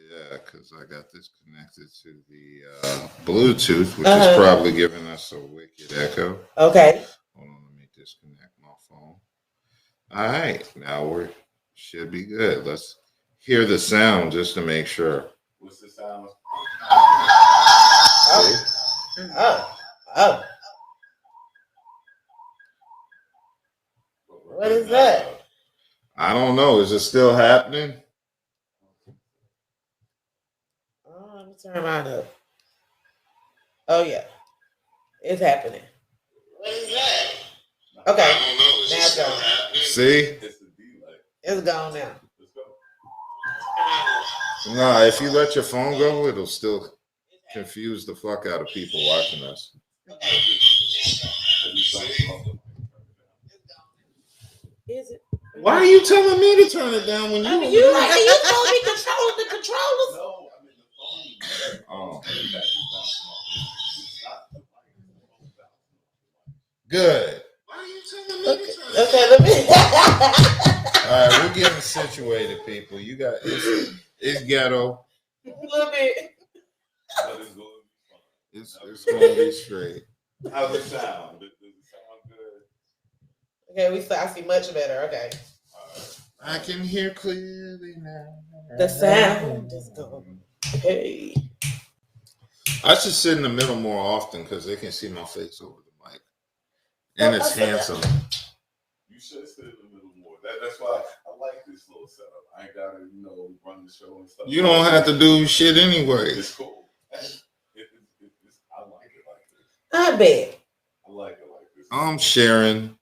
Yeah, because I got this connected to the Bluetooth, which is probably giving us a wicked echo. Okay. Hold on, let me disconnect my phone. All right, now we should be good. Let's hear the sound just to make sure. What's the sound? Oh. What is that? I don't know. Is it still happening? Oh, let me turn mine up. Oh yeah, it's happening. What is that? Okay, now it's gone. See? It's gone now. Nah, if you let your phone go, it'll still confuse the fuck out of people watching us. Is it? Why are you telling me to turn it down when you? I mean, you told me control the controllers. No, I mean the phone. Oh. Good. Why are you telling me to turn it down? Okay, let me. All right, we're getting situated, people. You got it's ghetto. A little bit. But it's gonna be straight. How's it sound? Does it sound good? Okay, I see much better. Okay. I can hear clearly now. The sound is gone. Hey. I should sit in the middle more often because they can see my face over the mic, and it's handsome. You should sit in the middle more. That's why I like this little setup. I ain't gotta, run the show and stuff. You don't have to do shit anyway. It's cool. I like it like this. I bet. I like it like this. I'm sharing.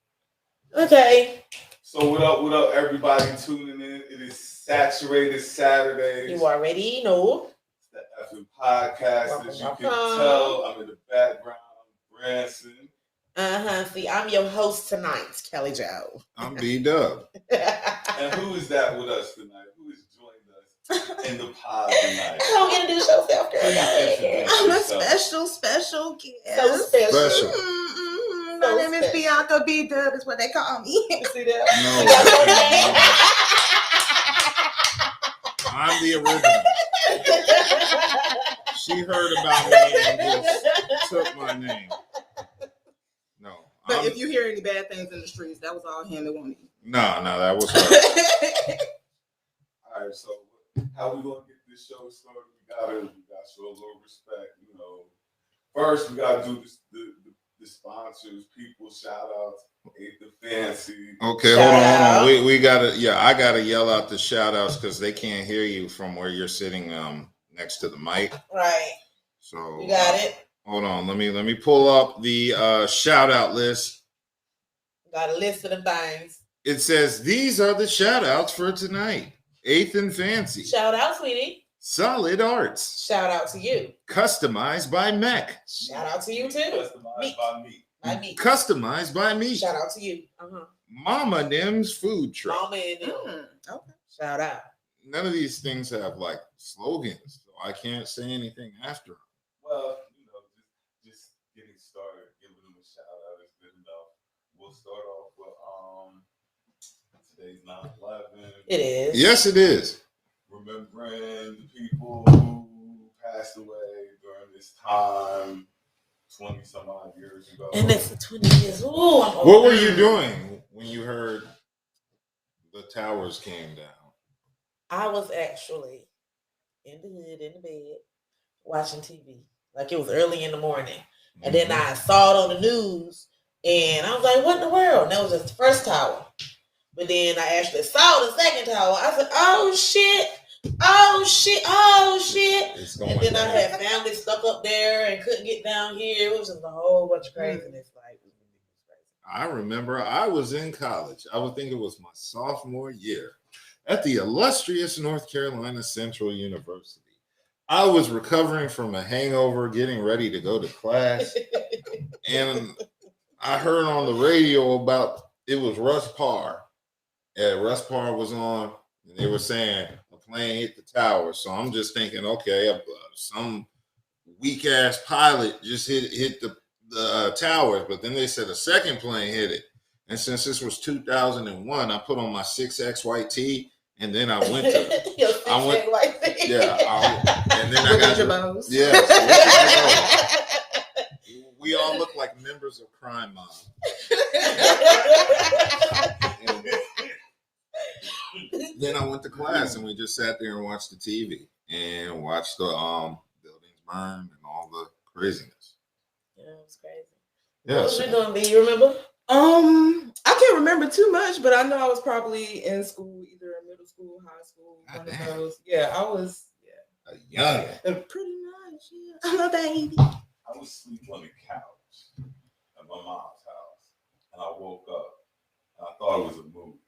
Okay. So what up, everybody tuning in? It is Saturated Saturdays. You already know. It's the effing podcast. As you can tell, I'm in the background. Branson. See, I'm your host tonight, Kelly Joe. I'm B-Dub. And who is that with us tonight? Who has joined us in the pod tonight? Don't introduce yourself, girl. I'm a special guest. So special. My name is Bianca B-Dub is what they call me. You see that? No. I'm the original. She heard about me and just took my name. No. But if you hear any bad things in the streets, that was all him. It wasn't me. No, that was her. All right, so how we gonna get this show started? We gotta show a little respect. First we gotta do this, the sponsors, people, shout outs, Ate the Fancy. Okay, hold on. We gotta, I gotta yell out the shout outs because they can't hear you from where you're sitting next to the mic. Right. So you got it. Hold on, let me pull up the shout out list. Got a list of the things. It says these are the shout outs for tonight. Eighth and Fancy. Shout out, sweetie. Solid Arts. Shout out to you. Customized by Mech. Shout out to you too. Customized by me. By me. Customized by me. Shout out to you. Mama Nim's Food Truck. Mama and them. Okay. Shout out. None of these things have like slogans, so I can't say anything after them. Well, just getting started, giving them a shout out is good enough. We'll start off with 9/11. It is. Yes, it is. Remembering the people who passed away during this time 20 some odd years ago. And it's the 20 years. Ooh, What were you doing when you heard the towers came down? I was actually in the hood, in the bed, watching TV. Like it was early in the morning. And then I saw it on the news. And I was like, what in the world? And that was just the first tower. But then I actually saw the second tower. I said, oh shit. Oh shit. Oh shit. And then I had family stuck up there and couldn't get down here. It was just a whole bunch of craziness. Like, I remember I was in college. I would think it was my sophomore year at the illustrious North Carolina Central University. I was recovering from a hangover, getting ready to go to class. And I heard on the radio about it was Russ Parr. Yeah, Russ Parr was on, and they were saying a plane hit the tower. So I'm just thinking, okay, some weak ass pilot just hit the towers. But then they said a second plane hit it. And since this was 2001, I put on my 6X white tee, and then I went to. white tee. Yeah, and then I got your bows. Yeah. We all look like members of Crime Mob. Then I went to class and we just sat there and watched the TV and watched the buildings burn and all the craziness. Yeah, it was crazy. Yeah. What was you doing, B? You remember? I can't remember too much, but I know I was probably in school, either in middle school, high school, one of those. Yeah, I was. A young. Pretty much. Yeah, I'm a baby. I was sleeping on the couch at my mom's house, and I woke up and I thought it was a movie.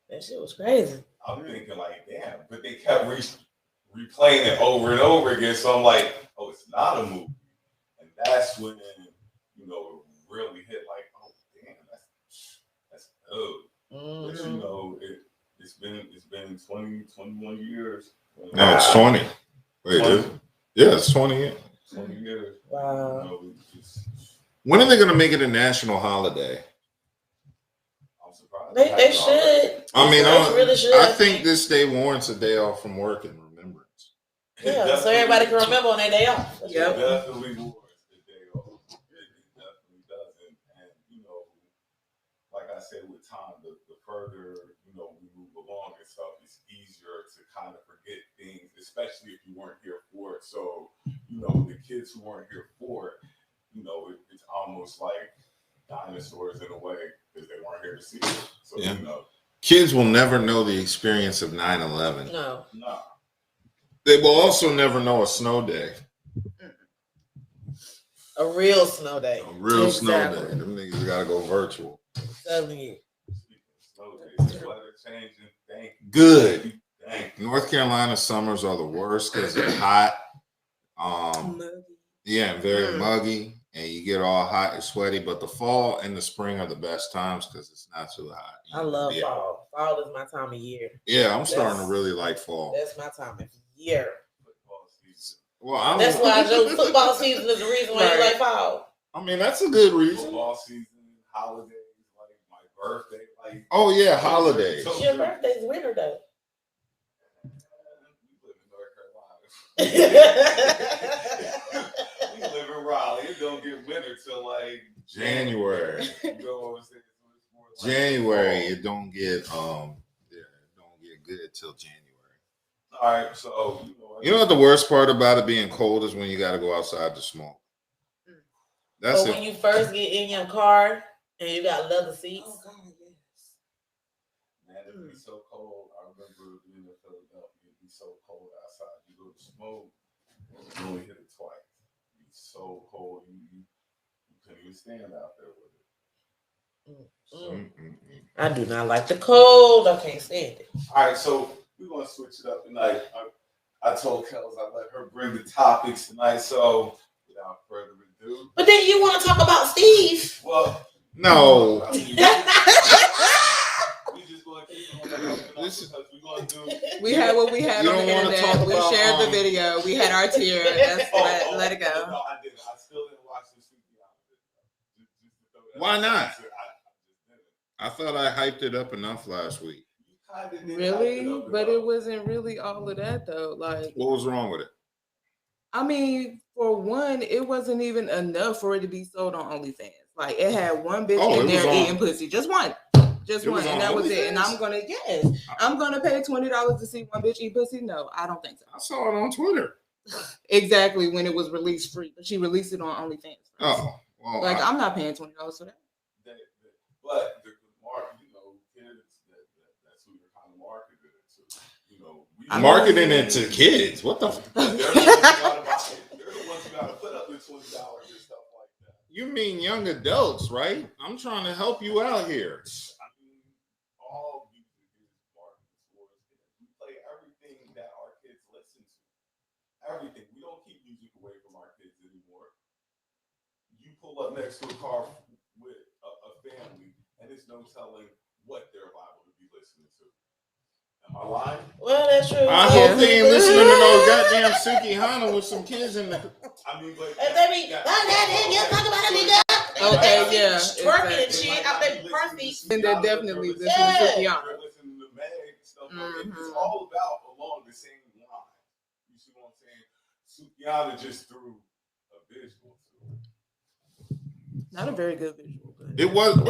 That shit was crazy. I'm thinking like, damn, but they kept replaying it over and over again. So I'm like, oh, it's not a movie, and that's when it really hit. Like, oh, damn, that's dope. Mm-hmm. But it's been 21 years. No, it's 20. Wait, 20? Yeah, it's 20. 20 years. Wow. When are they going to make it a national holiday? I'm surprised. They should. I mean, really should. I think this day warrants a day off from work in remembrance. Yeah, so everybody can remember on their day off. Yep. It definitely warrants the day off. It definitely does. And like I said, with time, the further, we move along and stuff, it's easier to kind of forget things, especially if you weren't here for it. So, the kids who weren't here for it, it's almost like dinosaurs in a way because they weren't here to see it. So, yeah. Kids will never know the experience of 9/11. No. They will also never know a snow day. A real snow day. A real snow day. Them niggas gotta go virtual. Snow days, weather changing. Good. North Carolina summers are the worst because they're hot. Yeah, very muggy, and you get all hot and sweaty. But the fall and the spring are the best times because it's not too hot. I love fall. Fall is my time of year. Yeah, I'm starting to really like fall. That's my time of year. Well, that's why I know football season is the reason why you like fall. I mean, that's a good reason. Football season, holidays, like my birthday, like. Oh yeah, holidays. Your birthday's winter though. We live in Raleigh. It don't get winter till like January. January. It don't get good till January. All right, so you know what the worst part about it being cold is when you got to go outside to smoke. That's when you first get in your car and you got leather seats. Oh God, yes. Man, it'd be so cold. I remember being in Philadelphia. It'd be so cold outside. You go to smoke, you only hit it twice. It'd be so cold, you couldn't even stand out there with it. I do not like the cold. I can't stand it. All right, so we're gonna switch it up tonight. I told Kels I let her bring the topics tonight, so without further ado. But then you want to talk about Steve? Well, no. We just gonna keep it on because we're gonna do. We had what we had on the internet. We shared the video. We had our tier. Let it go. No, I didn't. I still didn't watch this video. Why not? I thought I hyped it up enough last week. You Really? But it wasn't really all of that though. Like, What was wrong with it? I mean, for one, it wasn't even enough for it to be sold on OnlyFans. Like, it had one bitch in there eating pussy, just one, and that was it. And I'm gonna pay $20 to see one bitch eat pussy. No, I don't think so. I saw it on Twitter. Exactly, when it was released free, but she released it on OnlyFans. Oh, well, like I'm not paying $20 for that. But the market, kids, that's who you're kind of marketing it to. Marketing it to kids. What the? They're the ones who gotta put up the $20 and stuff like that. You mean young adults, right? I'm trying to help you out here. I mean, all music is marketed towards kids. We play everything that our kids listen to. Everything. We don't keep music away from our kids anymore. You pull up next to a car with a family, and there's no telling what they're liable to be listening to. Am I lying? Well, that's true. I hope they ain't listening to no goddamn Suki Hana with some kids in the. I mean, but okay, yeah, twerking and shit out there, perfect. And they're definitely listening to Suki Hana. They're listening to Meg stuff. It's all about along the same line. You see what I'm saying? Suki Hana just threw a visual to it. Not a very good visual. It was. I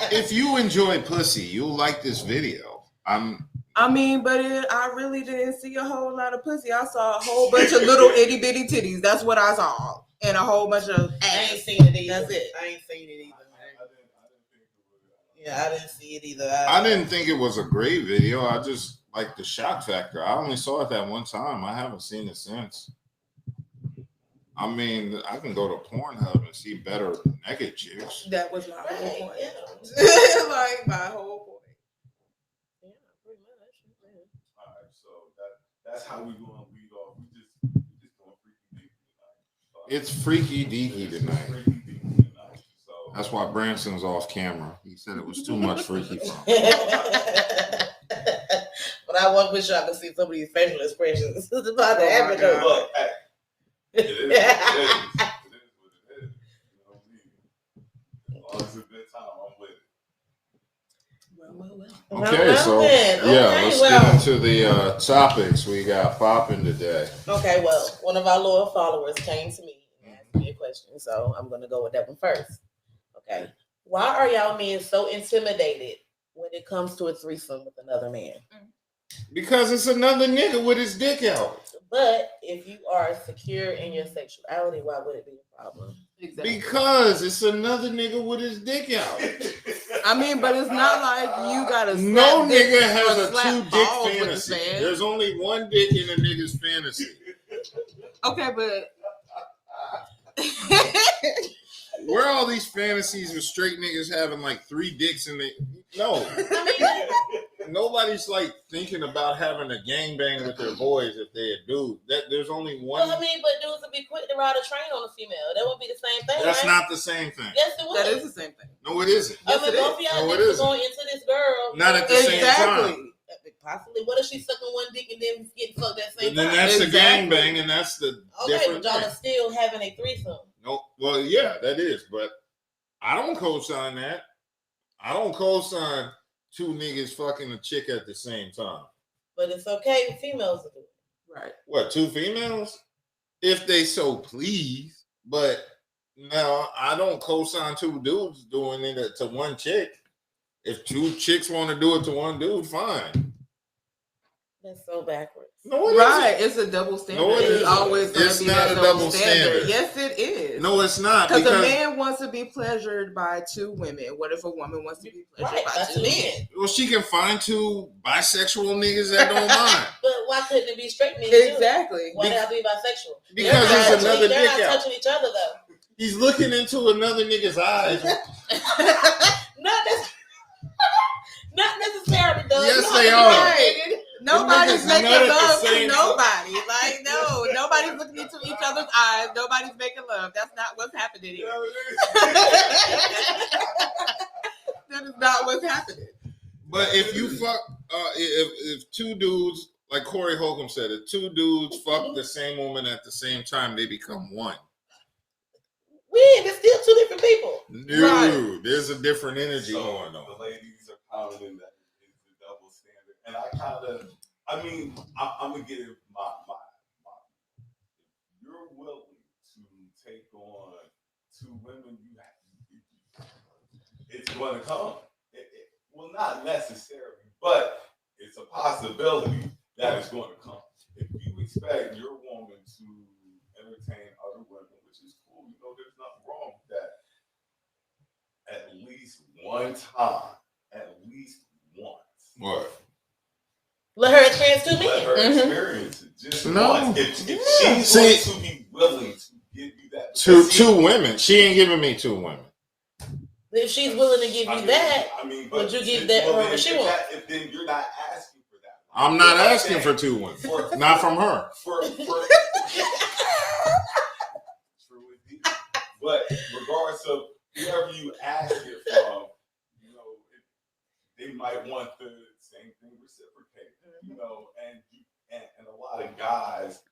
mean, if you enjoy pussy, you'll like this video. I really didn't see a whole lot of pussy. I saw a whole bunch of little itty bitty titties. That's what I saw, and a whole bunch of ass. I ain't seen it either. That's it. I ain't seen it either. I didn't see it either. I didn't think it was a great video. I just like the shock factor. I only saw it that one time. I haven't seen it since. I mean, I can go to Pornhub and see better naked chicks. That was my whole point. Yeah. Like my whole point. Yeah, pretty much. Yeah. All right, so that's how we gonna lead off. We just going freaky deaky tonight. It's freaky deaky tonight. Freaky deaky tonight. So That's why Branson's off camera. He said it was too much freaky for him. But I wish I could see some of these facial expressions. It's about to happen though. look, hey, it is what it is. It is what it is. You know what I mean? As long as it's a good time, I'm with it. Well. Okay, so let's get into the topics we got popping today. Okay, well, one of our loyal followers came to me and asked me a question, so I'm going to go with that one first. Okay, why are y'all men so intimidated when it comes to a threesome with another man? Because it's another nigga with his dick out. But if you are secure in your sexuality, why would it be a problem? Exactly. Because it's another nigga with his dick out. I mean, but it's not like you gotta. No nigga has a slap 2-dick balls with fantasy. the fan. There's only one dick in a nigga's fantasy. Okay, but Where are all these fantasies with straight niggas having like 3 dicks in the? No. Nobody's like thinking about having a gangbang with their boys if they're a dude. There's only one. Well, I mean, but dudes would be quick to ride a train on a female. That would be the same thing. That's right? not the same thing. Yes, it would. that is the same thing. No, it isn't. I mean, Yes, it both of y'all No, it niggas isn't. going into this girl. Not at the same time. Possibly. What if she's sucking one dick and then getting fucked at the same Then time? that's Exactly. the gangbang, and that's the Okay, different but y'all thing. are still having a threesome. No, well, yeah, that is, but I don't co-sign that. I don't co-sign 2 niggas fucking a chick at the same time. But it's okay if females do it. Right. What, 2 females? If they so please. But no, I don't co-sign 2 dudes doing it to one chick. If 2 chicks want to do it to one dude, fine. That's so backwards. No, it Right. isn't. It's a double standard. No, it It's isn't. always going It's to be not that a double double standard. standard. Yes, it is. No, it's not. Because a Because man wants to be pleasured by 2 women. What if a woman wants to be pleasured Right, by that's 2 men. men? well, she can find 2 bisexual niggas that don't mind. But why couldn't it be straight men? Exactly. Why do they have to be bisexual? Because They're there's not another touching- they're dick not out. touching each other though. He's looking into another nigga's eyes. Not necessarily though. Yes, You they know, are. Right. Nobody's niggas making nut at the love to same nobody. Like, no. Nobody's looking into each other's eyes. Nobody's making love. That's not what's happening here. That is not what's happening. But if you fuck, if 2 dudes, like Corey Holcomb said, if 2 dudes fuck the same woman at the same time, they become one. It's still 2 different people. No, there's a different energy So going on. the ladies are counting and I'm gonna get it. My. If you're willing to take on 2 women, it's going to come. Well, not necessarily, but it's a possibility that it's going to come. If you expect your woman to entertain other women, which is cool, there's nothing wrong with that. At least one time, at least once. What? Let her experience 2 men. Let her experience it just once. If she's going to be willing to give you that. Two women. She ain't giving me 2 women. If she's willing to give you that, would you give that her what she wants? If then you're not asking for that. I'm not asking for 2 women. Not from her. True indeed. But regardless of whoever you ask it from, they might want the same thing reciprocated. And a lot of guys,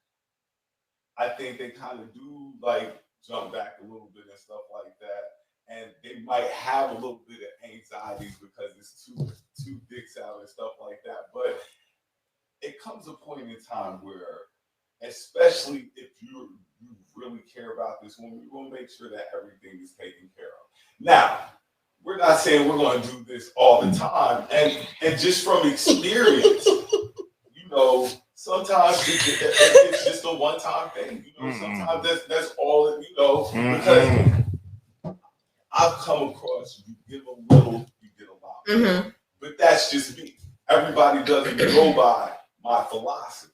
I think they kind of do like jump back a little bit and stuff like that. And they might have a little bit of anxiety because it's two dicks out and stuff like that. But it comes a point in time where, especially if you really care about this woman, you're going to make sure that everything is taken care of. Now, we're not saying we're going to do this all the time. And just from experience, sometimes it's just a one-time thing. Sometimes that's all because I've come across you give a little, you get a lot. But that's just me. Everybody doesn't go by my philosophy.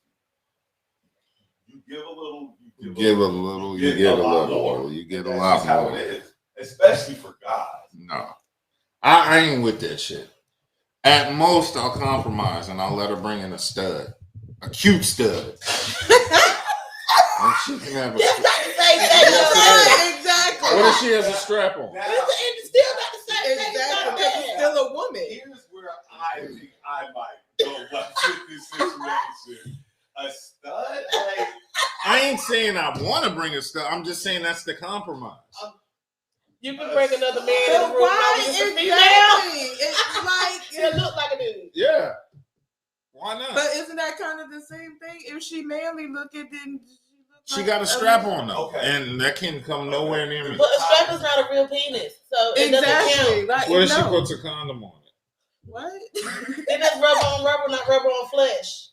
You give a little, you get a little, you get a lot more. You get a lot more. How it is, especially for guys. No, I ain't with that shit. At most, I'll compromise and I'll let her bring in a stud, a cute stud. And she can have a Exactly. What if she has a strap on? It's still not the same thing. Exactly, because it's still a woman. Here's where I think I might go left with this situation. A stud? I ain't saying I want to bring a stud. I'm just saying that's the compromise. You can bring another man in the room. Why exactly? It's like it look like a dude. Yeah. Why not? But isn't that kind of the same thing? If she manly looking, then she got a strap on though, and that can come nowhere near me. But a strap is not a real penis, so it doesn't count. Like, what if she puts a condom on it? What? Then that's rubber on rubber, not rubber on flesh.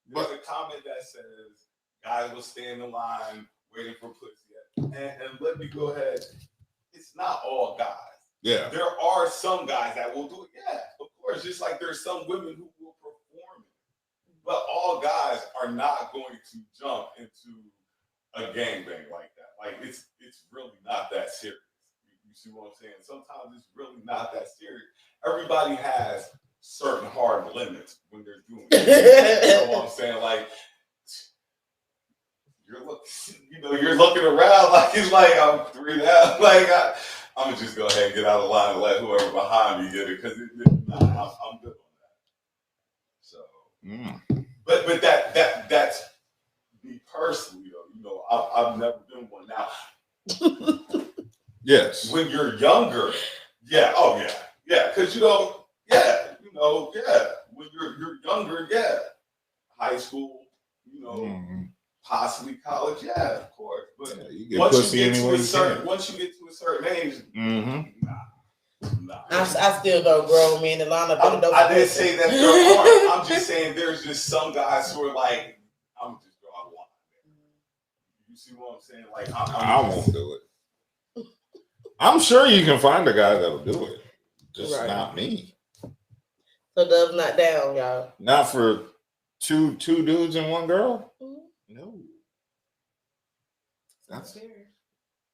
There's a comment that says guys will stand in line waiting for pussy, and let me go ahead. It's not all guys. Yeah. There are some guys that will do it. Yeah, of course. Just like there's some women who will perform it. But all guys are not going to jump into a gangbang like that. Like it's really not that serious. You see what I'm saying? Sometimes it's really not that serious. Everybody has certain hard limits when they're doing it. You know what I'm saying? Like you're looking around like it's like I'm 3 down. Like I'm gonna just go ahead and get out of line and let whoever behind me get it because I'm good on that. So, but that's me personally though. I've never been one. Now, yes. When you're younger, yeah, because when you're younger, high school, possibly college, of course. But once you get to a certain age, nah. I still go grown men and line up. I didn't say that there aren't. I'm just saying there's just some guys who are like, I'm just going to line. You see what I'm saying? Like I won't do it. I'm sure you can find a guy that'll do it. Just not me. So Dove's not down, y'all. Not for two dudes and one girl? No. That's fair.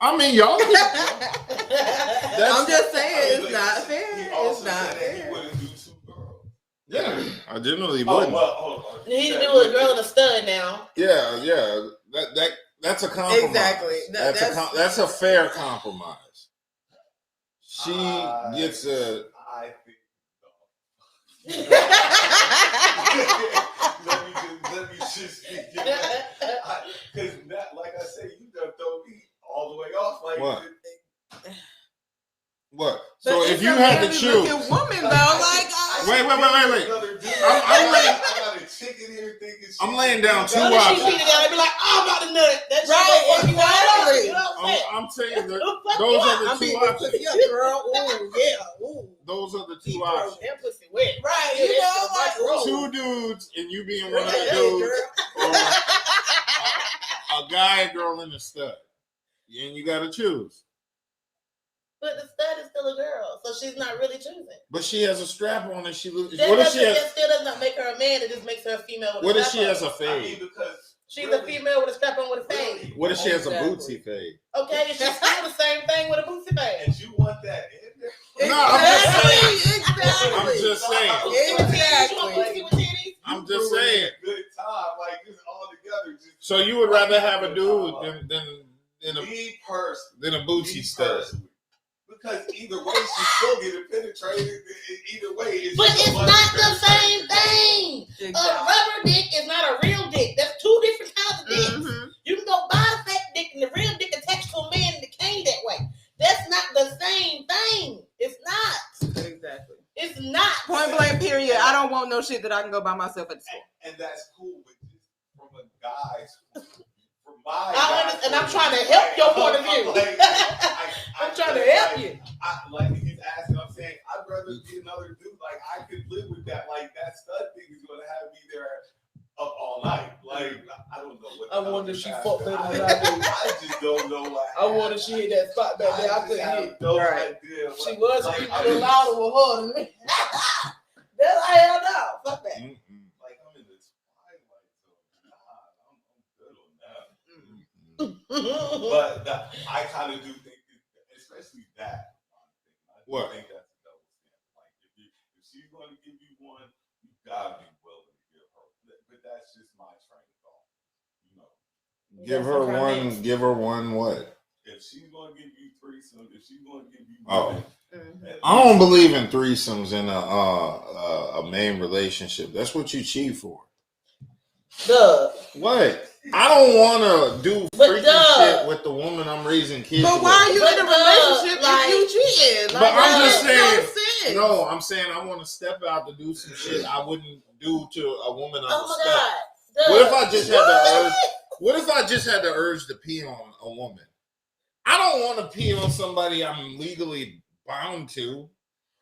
I mean, y'all. I'm just saying it's not fair. It's not fair. He wouldn't do 2 girls. Yeah, I generally wouldn't. He can do a girl and a stud now. Yeah. That's a compromise. Exactly. That's a fair compromise. She gets a. I think so. Let me just because like I said, you done throw me all the way off. Like what? So if you had to choose, woman though, like Wait. I got a chicken here thinking. I'm laying down two She options. beat it down and be like, "Oh, I'm about to nut." That's Right, exactly. exactly. You know what I'm saying? I'm saying that those are the two options. Yeah, girl. Ooh, yeah. Ooh. Those are the two Bro, options. that pussy wet. Right, Yeah, you that know, shit like, roll. 2 dudes and you being one of the Hey, dudes, girl. or a guy, a girl, and a stud. And you got to choose. But the stud is still a girl, so she's not really choosing. But she has a strap on and she loses. That, What if she has? that still does not make her a man. It just makes her a female with What a if strap she on. has a fade? Because She's a female with a strap on with a fade. What if she has a Exactly. bootsy fade? Okay, and she's still the same thing with a bootsy fade. and you want that in there. No, I'm just saying. Exactly. I'm just saying. Exactly. I'm just saying. Good time, like just all together. Just So you would rather have a dude than me personally. a bootsy stud? Because either way, she's still getting penetrated. Either way, it's But just it's a bunch not of the same penetration. thing. Exactly. A rubber dick is not a real dick. That's two different kinds of dicks. Mhm. You can go buy a fake dick and the real dick attached to a man and it came that way. That's not the same thing. It's not. Exactly. It's not. Point blank, period. I don't want no shit that I can go by myself at the store. And that's cool, but just from a guy's, from my I understand, and I'm trying to help your point of view. I'm trying to help you. Like he's asking, I'm saying I'd rather be another dude. Like I could live with that. Like that stud thing is gonna have me there up all night. Like I don't know what. I wonder if she fucked her I, than I do. I just don't know what. I wanted she hit that spot back there. I just couldn't have hit. no Right. idea. She was like, speaking I a mean, louder with her than me. That's hell no. Fuck that. Like I'm in the twilight, so I'm good on that. But I kind of do think, especially that. What? I think that's a double standard. Like if she's going to give you one, you gotta be willing to give her. But that's just my train of thought. You know, Give her one what? if she's going to give you threesome, if she's going to give you Oh. women, I don't believe in threesomes in a main relationship. That's what you cheat for. Duh. What? I don't want to do But freaky duh. shit with the woman I'm raising kids But with. why are you But in a duh, relationship like- if you cheating? But I'm just that makes saying. no sense. No, I'm saying I want to step out to do some shit I wouldn't do to a woman I Oh respect. my God. Duh. What if I just had the urge? What if I just had the urge to pee on a woman? I don't want to pee on somebody I'm legally bound to.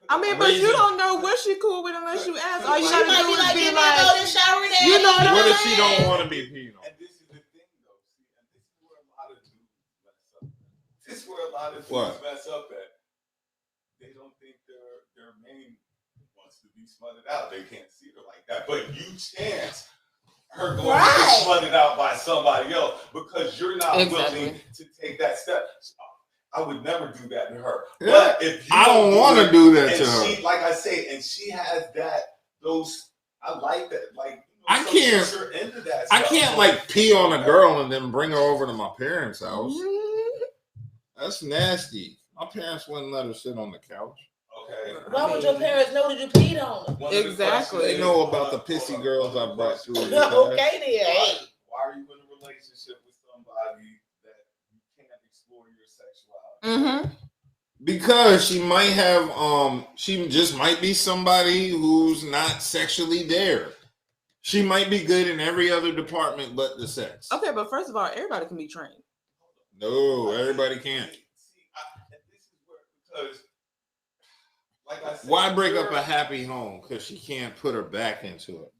I mean, but you Raising- don't know what she cool with unless you ask. All you She gotta might do be is like, be give me a like, golden shower daddy. you know what What I'm if she don't want to be peed on? and this is the thing, though. See, and this is where a lot of dudes mess up. This is where a lot of dudes What? mess up at. They don't think their main wants to be smothered out. They can't see her like that. But you chance her going to Right. be smothered out by somebody else because you're not Exactly. willing to take that step. I would never do that to her. Yeah. But if you I don't want it, to do that and to her. she, like I say, and she has those. I like that. Like I so can't- You're into that. I stuff. can't So- like pee on a girl and then bring her over to my parents' house. mm-hmm. That's nasty. My parents wouldn't let her sit on the couch. Okay. Why would your parents know that you peed on them? One of the Exactly. questions They is- know about the hold pissy on, girls one I of the brought questions through. is, Okay then. Hey. Why are you in a relationship with somebody that you can't explore your sexuality? Mm-hmm. Because she might have she just might be somebody who's not sexually there. She might be good in every other department but the sex. Okay, but first of all, everybody can be trained. No, everybody can't. See, and this is where, because, like I said, Why break up you're- a happy home? Because she can't put her back into it.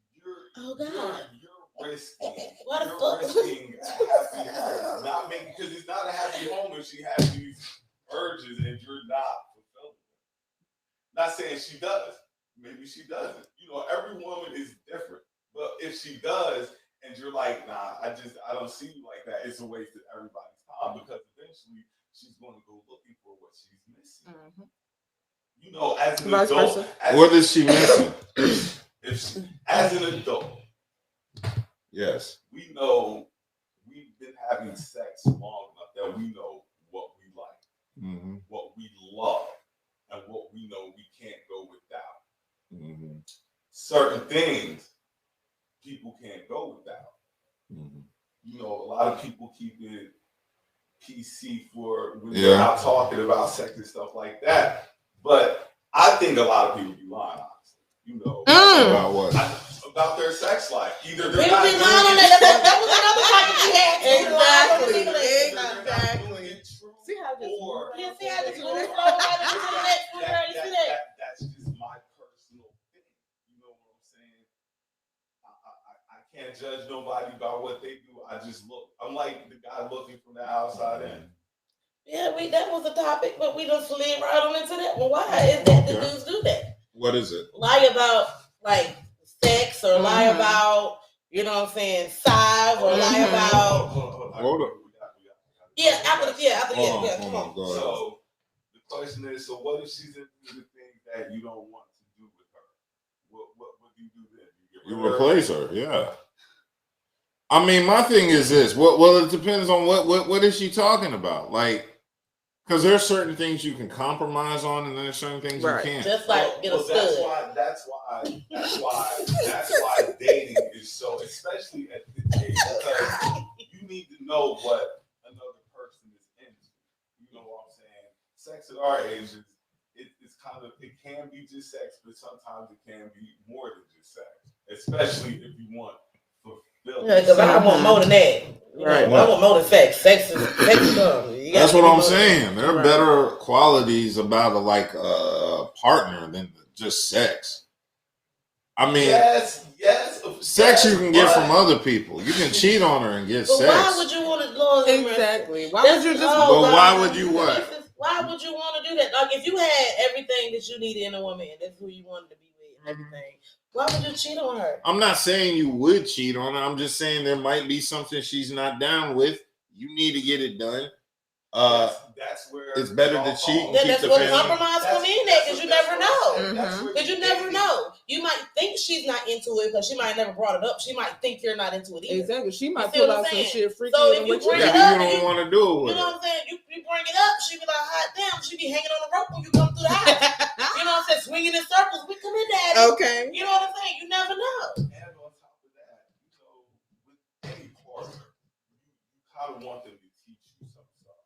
Oh God. You're risking. What the You're fuck? risking a happy home. Not making, because it's not a happy home if she has these urges and you're not fulfilling them. Not saying she does. Maybe she doesn't. You know, every woman is different. But if she does, and you're like, nah, I don't see you like that, it's a waste of everybody's time because eventually she's going to go looking for what she's missing. Mm-hmm. You know, as an Vice adult, versa. What is she missing? as an adult, Yes. we know we've been having sex long enough that we know what we like, Mm-hmm. what we love, and what we know we can't go without. Mm-hmm. Certain things people can't go without. Mm-hmm. You know, a lot of people keep it PC for when they're not talking about sex and stuff like that. But I think a lot of people be lying, honestly. you know, About what? about their sex life. Either We they're don't not be doing lying on it. that. That was another topic we had. Exactly. They're not Exactly. doing it true, See how this or Yeah, see how this Yeah. move flow right into the next one, right? You see that? that's just my personal thing. You know what I'm saying? I can't judge nobody by what they do. I just look. I'm like the guy looking from the outside in. Yeah, that was a topic, but we just slid right on into that. Well, why is that the dudes do that? What is it? Lie about like sex, or lie about, you know what I'm saying, size, or lie about. Hold up. Yeah, after Hold on, come on. go ahead. So the question is, so what if she's into the things that you don't want to do with her? What do you do then? You replace her, yeah. I mean, my thing is this. Well, it depends on what is she talking about? Like, because there's certain things you can compromise on, and then there's certain things you can't. Just like get a stud. That's why dating is so, especially at this age, because you need to know what another person is into. You know what I'm saying? Sex at our age is it's kind of, it can be just sex, but sometimes it can be more than just sex, especially if you want fulfillment. Yeah, because I want more than that. Right. I want more than sex. Sex is dumb. That's what I'm saying. There are better qualities about a partner than just sex. I mean, yes. Sex you can get from other people. You can cheat on her and get but sex. why would you want to lose Exactly. Why would you just? But why would you what? Why would you want to do that? Like, if you had everything that you needed in a woman, and that's who you wanted to be with, and everything, why would you cheat on her? I'm not saying you would cheat on her. I'm just saying there might be something she's not down with. You need to get it done. That's where it's better to cheat. That's where compromise come in there, because you never know. Because you never know. You might think she's not into it because she might never brought it up. She might think you're not into it either. Exactly. She might pull out some shit freaky. So if you bring it up, you don't want to do it with you know what I'm saying? You bring it up, she be like, hot damn, she be hanging on the rope when you come through the house. You know what I'm saying? Swinging in circles. We come in, daddy. Okay. You know what I'm saying? You never know. And on top of that, with any partner, you kind of want them to teach you some stuff.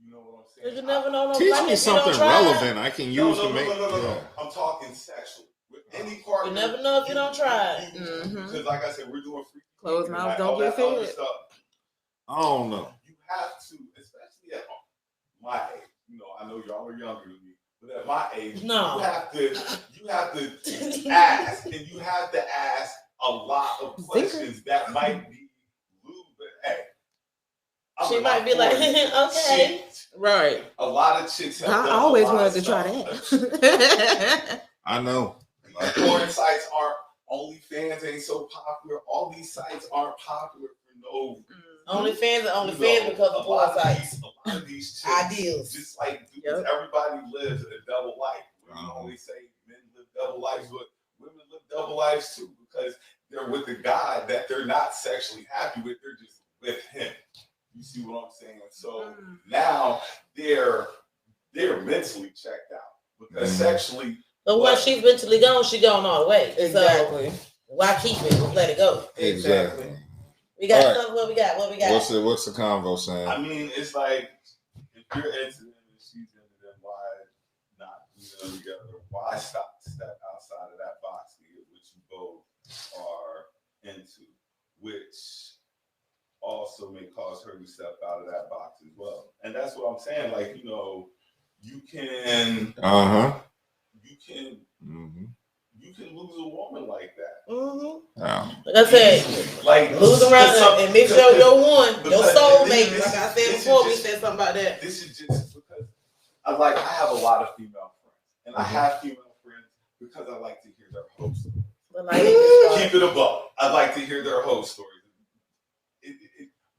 You know what I'm saying? Because you never know. Teach me something relevant I can use to make. No. I'm talking sexually. With any partner, you never know if you don't try. Because, like I said, we're doing free. Closed mouths don't get fed. I don't know. You have to, especially at my age. You know, I know y'all are younger than me, but at my age, you have to ask, and you have to ask a lot of questions that might be lewd, but hey. She might be like, okay. Right. A lot of chicks have I always wanted to try that. I know. Porn sites aren't, OnlyFans ain't so popular. All these sites aren't popular for no. OnlyFans are OnlyFans because of porn sites. A lot of these chicks, ideals. Just like everybody lives a double life. Women always say men live double lives, but women live double lives too because they're with the guy that they're not sexually happy with. They're just with him. You see what I'm saying? So now they're mentally checked out because sexually. But once she's mentally gone, she gone all the way. Exactly. So why keep it? Just let it go. Exactly. We got something. What we got? What's the convo saying? I mean, it's like if you're into them and she's into them, why not put them together? Why step outside of that box to get what you both are into, which also may cause her to step out of that box as well. And that's what I'm saying. Like, you know, you can you can lose a woman like that. Like I said, like lose around and make sure your soulmate. Like I said before, we said something about that. This is just because I have a lot of female friends, and I have female friends because I like to hear their whole stories. Keep it above. I like to hear their whole stories.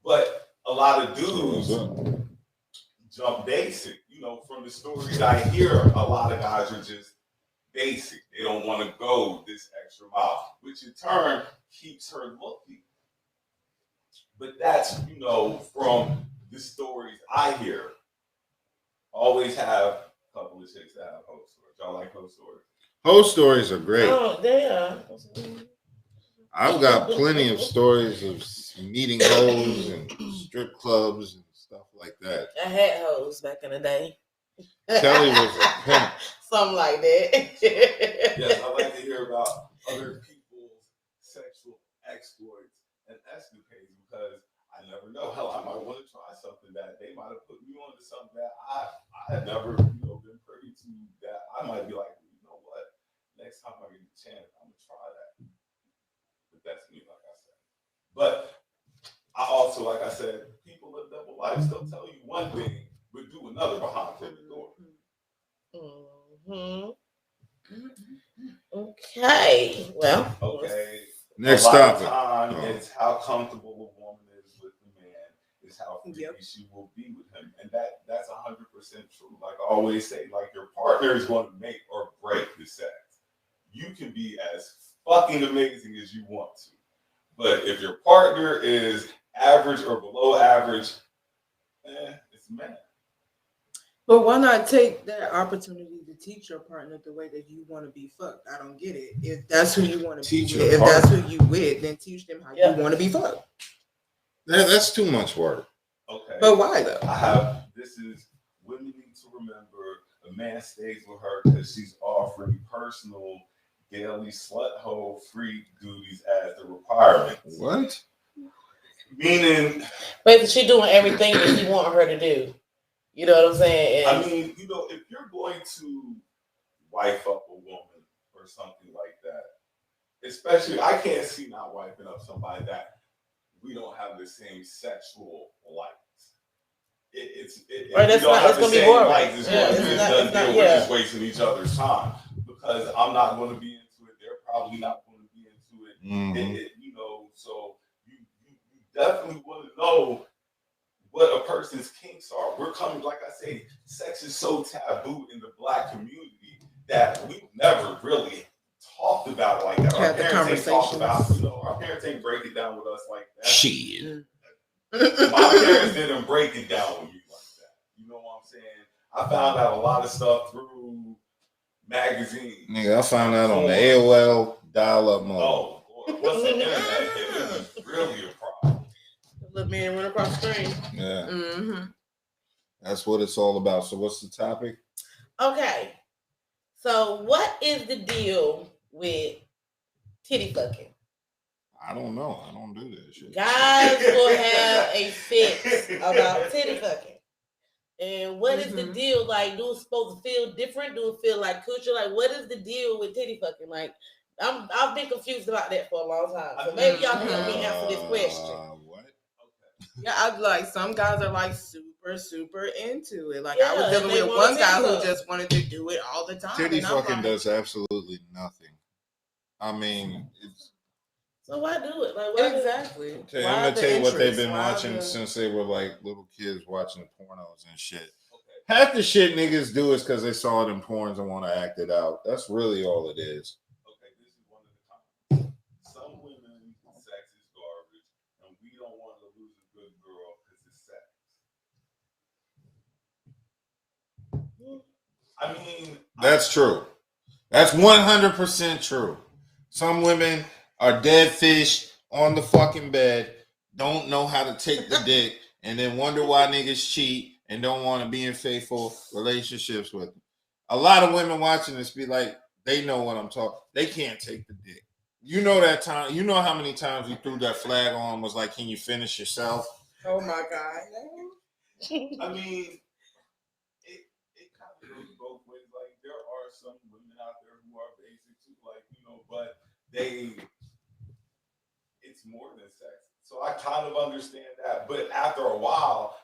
But a lot of dudes jump basic. You know, from the stories I hear, a lot of guys are just basic. They don't want to go this extra mile, which in turn keeps her looking. But that's, you know, from the stories I hear. Always have a couple of chicks that have hoe stories. Y'all like hoe stories? Hoe stories are great. Oh, they are. I've got plenty of stories of meeting hoes and strip clubs and stuff like that. I had hoes back in the day. Kelly was a pimp. Something like that. Yes, I like to hear next time I get a chance, I'm gonna try that. But that's me, like I said. But I also, like I said, people live double lives. They'll tell you one thing, but do another behind closed door. Mm-hmm. Okay. Well. Okay. Next a lot topic. of time, it's how comfortable a woman is with the man. Is how freaky she will be with him, and that's 100% true. Like I always say, like your partner is going to make or break the sex. You can be as fucking amazing as you want to, but if your partner is average or below average, it's a man. But why not take that opportunity to teach your partner the way that you want to be fucked? I don't get it. If that's who you want to be with, if that's who you with, then teach them how you want to be fucked. That's too much work. Okay. But why though? Women need to remember a man stays with her because she's offering personal, daily slut hole freak duties as the requirement. What? Meaning, but she doing everything that he want her to do. You know what I'm saying? And, I mean, if you're going to wife up a woman or something like that, especially, I can't see not wiping up somebody that we don't have the same sexual likes. Right, that's not. It's gonna be boring. We're just wasting each other's time because I'm not going to be into it. They're probably not going to be into it. Mm-hmm. So you definitely want to know what a person's kinks are. We're coming, like I say, sex is so taboo in the Black community that we've never really talked about it like that. Our parents ain't talked about, our parents ain't break it down with us like that. Shit. My parents didn't break it down with me like that. You know what I'm saying? I found out a lot of stuff through magazines. Nigga, I found out on the AOL dial-up mode. Oh, Lord. What's the internet? It was really a problem. Little man went across the street. Yeah. Mm-hmm. That's what it's all about. So what's the topic? Okay. So what is the deal with titty fucking? I don't know. I don't do that shit. Guys will have a fit about titty fucking. And what is the deal? Like, do it supposed to feel different? Do it feel like coochie? Like, what is the deal with titty fucking? Like, I've been confused about that for a long time. So maybe y'all can help me answer this question. What? Yeah, I like some guys are like super into it. Like I was dealing with one guy who just wanted to do it all the time. Titty fucking does absolutely nothing. I mean, it's so why do it? Like why exactly to imitate what they've been watching since they were like little kids watching the pornos and shit. Okay. Half the shit niggas do is because they saw it in porns and want to act it out. That's really all it is. Okay, this is one of the comments. Some women sex is garbage, and we don't want to lose a good girl because it's sex. I mean, that's true. That's 100% true. Some women are dead fish on the fucking bed, don't know how to take the dick, and then wonder why niggas cheat and don't want to be in faithful relationships with them. A lot of women watching this be like, they know what I'm talking. They can't take the dick. You know that time. You know how many times we threw that flag on was like, can you finish yourself? Oh my God. I mean, it kind of goes both ways. Like there are some women out there who are basic too, like but it's more than sex. So I kind of understand that, but after a while,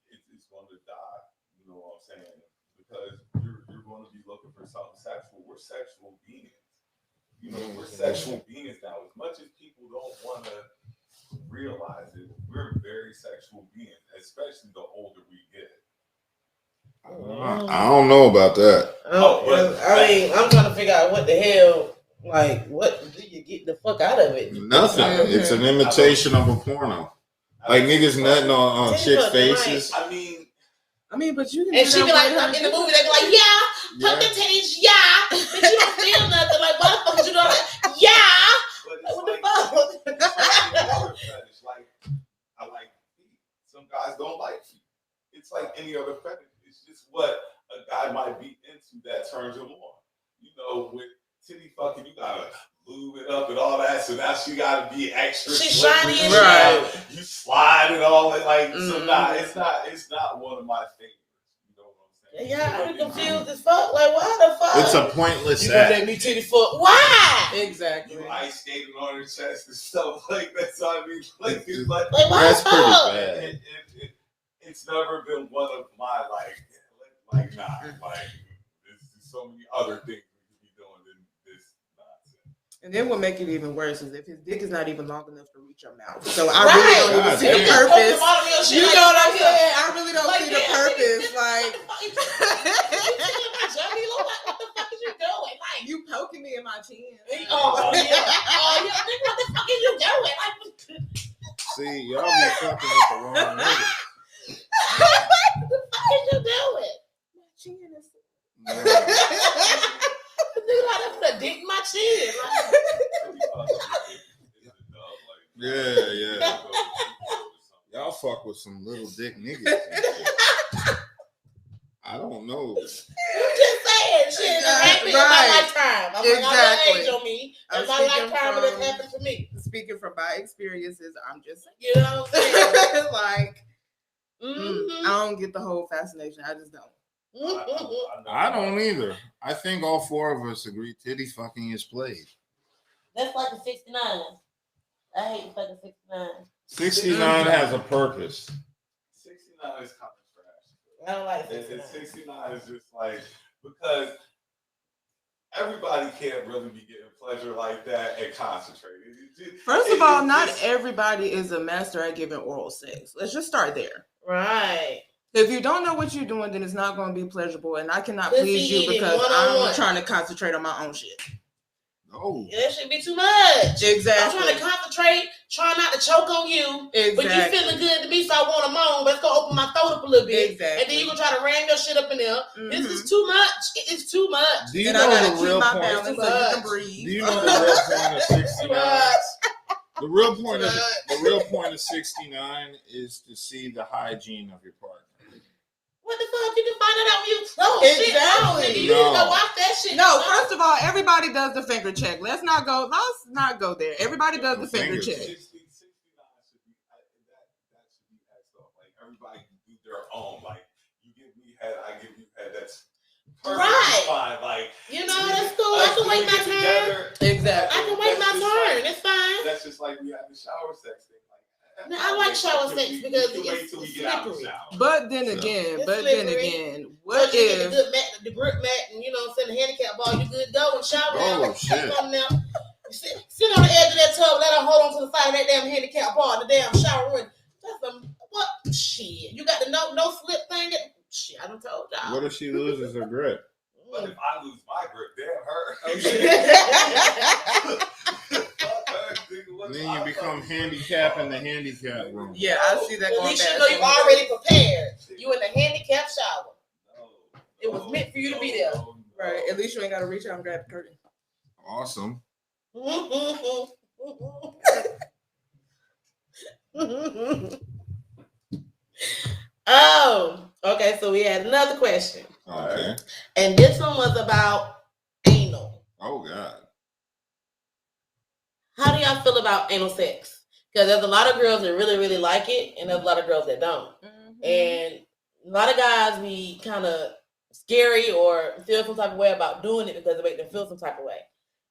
it's going to die. You know what I'm saying? Because you're going to be looking for something sexual. We're sexual beings. We're sexual beings now. As much as people don't want to realize it, we're very sexual beings, especially the older we get. I don't know about that. I mean, I'm trying to figure out what the hell. Like, what do you get the fuck out of it? Nothing. It's an imitation of a porno. Like niggas nutting on chicks' faces. I mean, but you can. And she be like, in the movie, they be like, tuck your titties, but you don't feel nothing. Like, why the fuck you doing that? What the fuck? Like, I like feet. Some guys don't like feet. It's like any other fetish. It's just what a guy might be into that turns him on. With titty fucking, you gotta lube it up and all that. So now she gotta be extra. She's shiny and right. You slide and all that. Like, so it's not one of my favorites. You know what I'm saying? Yeah, I'm confused as fuck. Like, why the fuck? It's a pointless You gonna act. let me titty fuck? Why? Exactly. You ice skating on her chest and stuff like that. So I mean, like Like why That's the pretty fuck? bad. It's never been one of my like nah, like there's so many other things we could be doing than this nonsense. And then what make it even worse is if his dick is not even long enough to reach your mouth. So I Right. really don't even God see the damn. purpose. You You know what I'm saying? I really don't Like, see the damn, purpose. nigga, Like what the fuck is you doing? Like, you poking me in my chin. oh yeah, nigga, what the fuck is you doing? Like, See, y'all be fucking with the wrong nigga. what the fuck is you doing? My chin is Dude, I done put a dick in my chin. Yeah. Y'all fuck with some little dick niggas. I don't know. I'm just saying, shit, it happened in my lifetime. I'm like, I'm age on me. In my lifetime, it happened to me. Speaking from my experiences, I'm just saying. You know what I'm saying? Like, I don't get the whole fascination. I just don't. I don't either. I think all four of us agree titty fucking is played. That's like a 69. I hate fucking 69. 69 has a purpose. 69 is kind of trash. I don't like 69. 69 is just like, because everybody can't really be getting pleasure like that and concentrate. First of all, not everybody is a master at giving oral sex. Let's just start there. Right. If you don't know what you're doing, then it's not going to be pleasurable, and I cannot please you because I'm trying to concentrate on my own shit. No. That should be too much. Exactly. I'm trying to concentrate, trying not to choke on you. Exactly. But you feeling good to me, so I want to moan. Let's go open my throat up a little bit. Exactly. And then you gonna try to ram your shit up in there. This is too much. It's too much. Do you and know I gotta the real keep my point? balance so you can breathe. Do you know the real point of 69? Too much. The real point of 69 is to see the hygiene of your partner. What the fuck? You can find it out when you throw shit out. Nigga. You need to watch that shit. No, first of all, everybody does the finger check. Let's not go there. Everybody does the finger check. 69 should be that should be X'd off. Like everybody can do their own. Like you give me head, I give you head. That's perfectly fine. Like that's cool. I can wait my turn. Exactly. I can wait my turn. It's fine. That's just like we have the shower sex thing. No, I like shower sex because it's slippery. But then again, what so if the good mat, the grip mat, and the handicap ball, you good to go and shower. Oh shit! Sit on the edge of that tub, let her hold on to the side of that damn handicap ball, the damn shower room. That's what shit? You got the no slip thing? Shit, I done told y'all. What if she loses her grip? What if I lose my grip? Damn her. Oh shit. Then you become handicapped in the handicap room. Yeah, I see that. At least you know you already prepared. You in the handicap shower. It was meant for you to be there. Right. At least you ain't got to reach out and grab the curtain. Awesome. Oh, okay. So we had another question. Okay. And this one was about anal. Oh God. How do y'all feel about anal sex? Because there's a lot of girls that really, really like it, and there's a lot of girls that don't. Mm-hmm. And a lot of guys be kind of scary or feel some type of way about doing it because it makes them feel some type of way.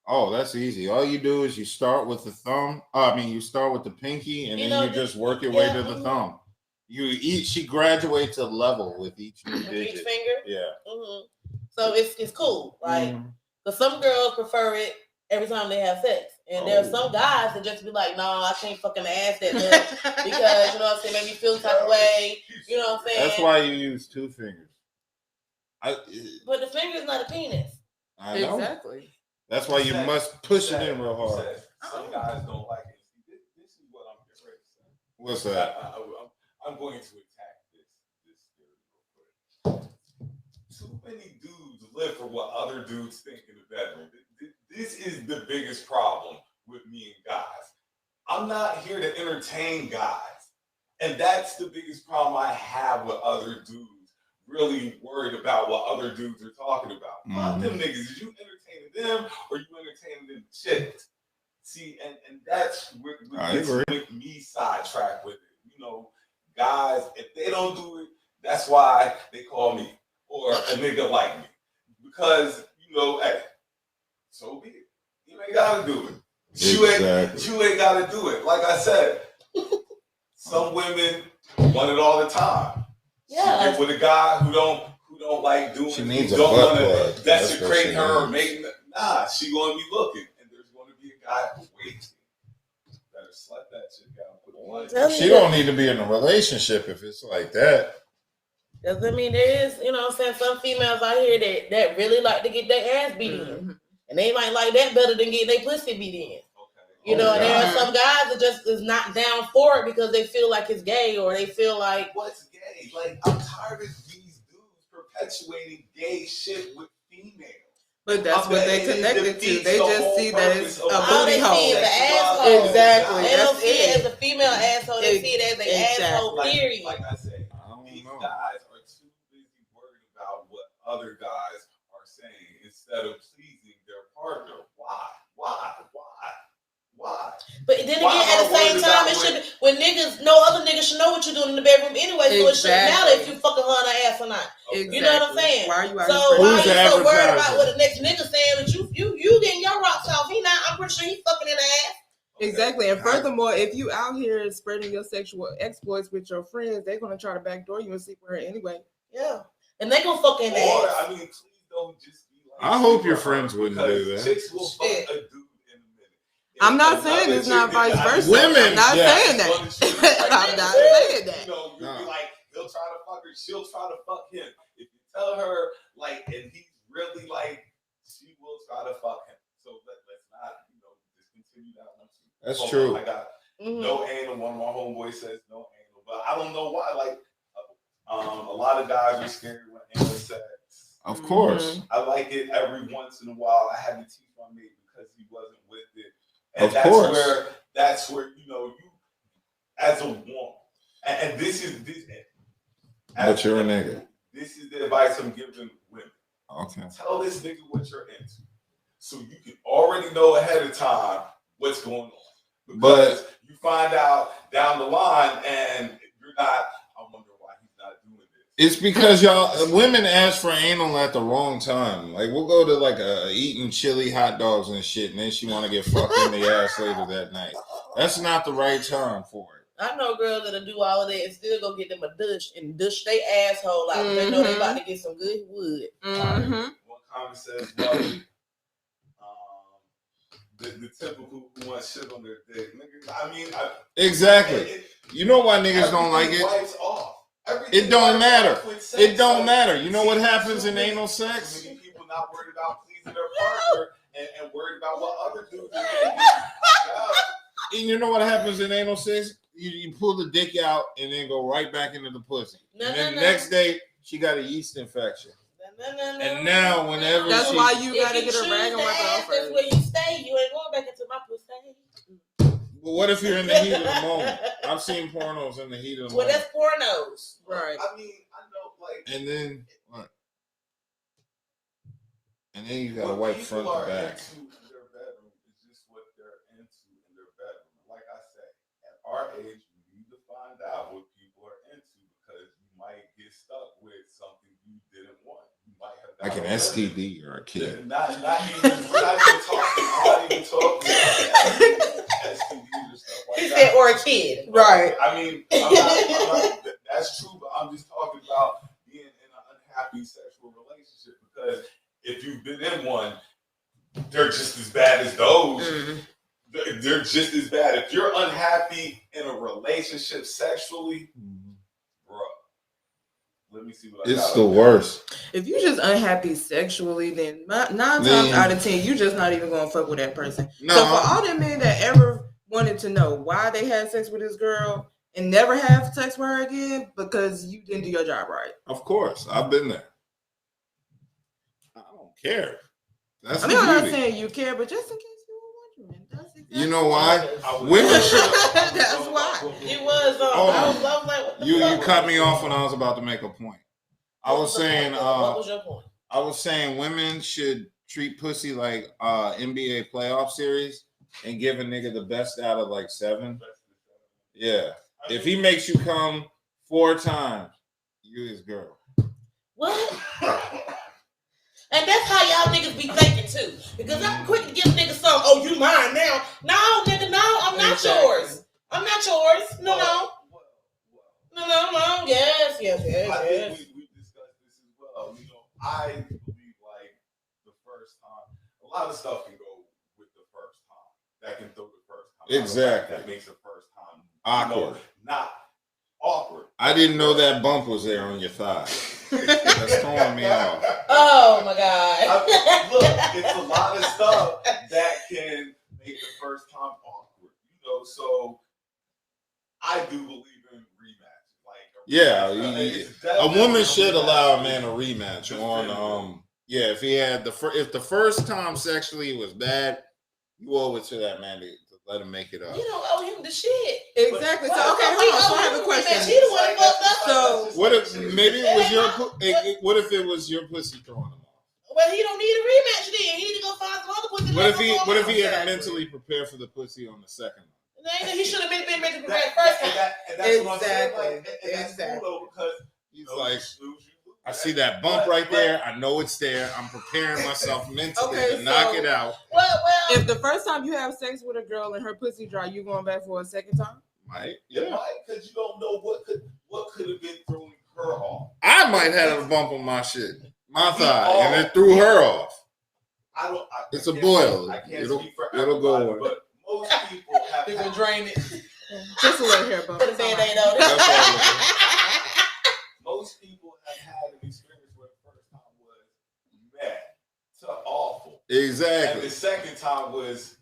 Oh, that's easy. All you do is you start with the thumb. You start with the pinky, and then you just work your way to the thumb. She graduates a level with each digit. Each finger? Yeah. Mm-hmm. So it's cool. Like, but some girls prefer it every time they have sex. And there are some guys that just be like, no, I can't fucking ass that much because, make me feel the type of way. You know what I'm saying? That's why you use two fingers. But the finger is not a penis. I know. Exactly. That's why you must push it in real hard. Some guys don't like it. This is what I'm getting ready to say. What's that? I'm going to attack this theory real quick. Too many dudes live for what other dudes think in the bedroom. This is the biggest problem with me and guys. I'm not here to entertain guys. And that's the biggest problem I have with other dudes. Really worried about what other dudes are talking about. Not them niggas. Is you entertaining them or you entertaining them chicks? See, and that's what make me sidetrack with it. Guys, if they don't do it, that's why they call me. or a nigga like me. Because, you know, hey, so be it. You ain't gotta do it. You ain't gotta do it. Like I said, some women want it all the time. Yeah. She get with a guy who don't like doing. She needs don't want to desecrate her or make. Nah, she gonna be looking, and there's gonna be a guy waiting. Better slut that chick out. She don't need to be in a relationship if it's like that. Doesn't mean there is, you know what I'm saying, some females out here that really like to get their ass beat in. And they might like that better than getting their pussy beat in. You know, and there are some guys that just is not down for it because they feel like it's gay or they feel like what's gay? Like, I'm tired of these dudes perpetuating gay shit with females. But that's what they connected to. They just see that it's a all they booty hole. see is an asshole. Exactly. They don't see it as a female asshole. They see it as an asshole, period. Like I say, these guys are too busy worried about what other guys are saying instead of pleasing their partner. Why? But then again, at the same time, it should when niggas, no other niggas should know what you're doing in the bedroom anyway. So it shouldn't matter if you fucking her on her ass or not. Exactly. You know what I'm saying? Why are you so why are you so worried about what the next nigga saying? But you getting your rocks off. He not. I'm pretty sure he's fucking in the ass. Exactly. And furthermore, if you out here spreading your sexual exploits with your friends, they're gonna try to backdoor you and sleep with her anyway. Yeah, and they gonna fuck in the ass. I mean, please don't just be like. I hope your friends wouldn't do that. Chicks will fuck a dude. I'm not saying it's not vice versa. Women, I'm not saying that. I'm not saying that. You know, you'll be like, he'll try to fuck her, she'll try to fuck him. If you tell her, like, and he's really like, she will try to fuck him. So let's not, you know, discontinue that one. That's true. I got no anal. One of my homeboys says no anal, but I don't know why. Like, a lot of guys are scared when anal sex. Of course. I like it every once in a while. I had to teach my mate because he wasn't with it. And that's where you know you as a woman, and this is this. But you're a nigga. This is the advice I'm giving women. Okay. Tell this nigga what you're into, so you can already know ahead of time what's going on. Because but you find out down the line, and you're not. I wonder why he's not doing this. It's because women ask for anal at the wrong time. Like we'll go to like eating chili hot dogs and shit, and then she want to get fucked in the ass later that night. That's not the right time for it. I know girls that'll do all of that and still go get them a douche and douche their asshole out. They know they about to get some good wood. One comment says, well, the typical who wants shit on their dick. Nigga, I mean, exactly. You know why niggas don't like it? Wipes off. It don't matter. It don't matter. You know what happens in anal sex? Many people not worried about pleasing their partner and worried about what other dudes do. And you know what happens in anal sex? You pull the dick out and then go right back into the pussy. And then the next day, she got a yeast infection. And now, whenever that's why you gotta get a rag and wipe it off. That's where you stay. You ain't going back into my pussy. But what if you're in the heat of the moment? I've seen pornos in the heat of the moment. Well, that's pornos, right? I mean, I know, like. And then what? And then you gotta wipe front to back. Into their bedroom is just what they're into in their bedroom. Like I said, at our age, we need to find out what people are into because you might get stuck with something you didn't want. You might have like an STD or a kid. Not even. We're not even talking. I'm not even talking about STDs or stuff like he that. said, or a kid, right? I mean, I'm not, that's true, but I'm just talking about being in an unhappy sexual relationship because if you've been in one, they're just as bad as those. They're just as bad. If you're unhappy in a relationship sexually, bro, let me see what I got. It's the worst. If you're just unhappy sexually, then 9 times out of 10, you're just not even gonna fuck with that person. No. So for all them men that ever wanted to know why they had sex with this girl and never have sex with her again, because you didn't do your job right. Of course, I've been there. I don't care. That's I'm not saying you care, but just in case you were wondering, that's exactly you know why? Women should. That's why. It was. I was like, what the you cut me off when I was about to make a point. I was saying. What was your point? I was saying women should treat pussy like NBA playoff series and give a nigga the best out of like 7. Yeah. If he makes you come 4 times, you his girl. What? And that's how y'all niggas be thinking too. Because I'm quick to give niggas some, oh, you mine now. No, nigga, no, I'm not yours. I'm not yours. No. Yes. I think we discussed this as well. You know, I believe like the first time, a lot of stuff can go with the first time. That can throw the first time. Exactly. That makes the first time awkward. Not awkward. I didn't know that bump was there on your thigh. That's throwing me off. Oh my God. Look, it's a lot of stuff that can make the first time awkward. You know, so I do believe in rematch. A woman should allow a man a rematch on if he had if the first time sexually was bad, you owe it to that man to let him make it up. You don't owe him the shit. Exactly. So okay, hold on. So I have a question. He the one fucked up. So what if maybe it was your what if it was your pussy throwing him off? Well, he don't need a rematch then. He need to go find some other pussy. What if he had mentally prepared for the pussy on the second one? He should have been mentally prepared first time. Exactly. Because he's like, I see that bump right there. I know it's there. I'm preparing myself mentally to knock it out. Well, if the first time you have sex with a girl and her pussy dry, you going back for a second time? Might. Yeah. Because you don't know what could have been throwing her off. I might have a bump on my shit, my thigh, and it threw her off. It's a boil. It'll go away. But most people have to drain it. Just a little hair bump. Put a Band-Aid on it. Most people have had an experience where the first time was bad to awful. Exactly. And the second time was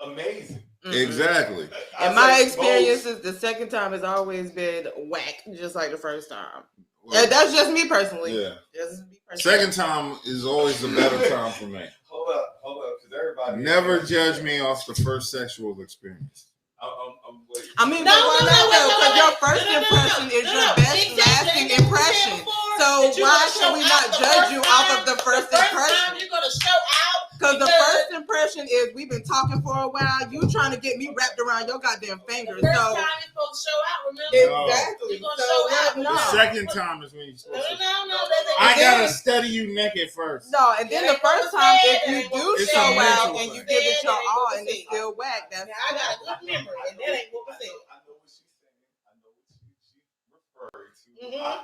amazing. Mm-hmm. Exactly. In my experiences, the second time has always been whack, just like the first time. Well, that's just me personally. Yeah. Just me personally. Second time is always the better time for me. Hold up, because everybody. Never judge me off the first sexual experience. I'm waiting. I mean, because your first impression is your best lasting impression. So why should we not judge you off of the first impression? You're gonna show out. Because the first impression is we've been talking for a while. You trying to get me wrapped around your goddamn fingers. The first time you're supposed to show out. Remember? Exactly. You're gonna show out. The second time is when you're supposed to. No. I gotta study you naked first. No, and then the first time, if you do It's show a mental out and thing. you give it your all and it's still whack, that's I got a good memory, and that ain't what we said. I know what she's saying. I know what she's referring to.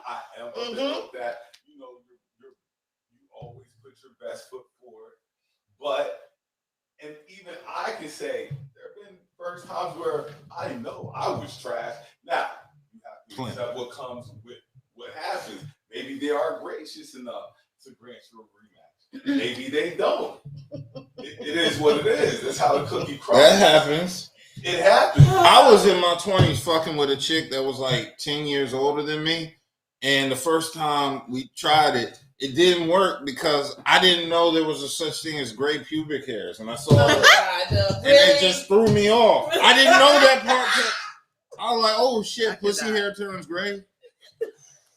I am a bit of that. You know, you always put your best foot forward. But, and even I can say, there have been first times where I know I was trash. Now, you have to accept what comes with what happens. Maybe they are gracious enough to grant you a rematch. Maybe they don't. It is what it is. That's how the cookie crumbles. That happens. It happens. I was in my 20s fucking with a chick that was like 10 years older than me. And the first time we tried it, it didn't work because I didn't know there was a such thing as gray pubic hairs. And I saw it. And it just threw me off. I didn't know that part. I was like, oh shit, pussy hair turns gray.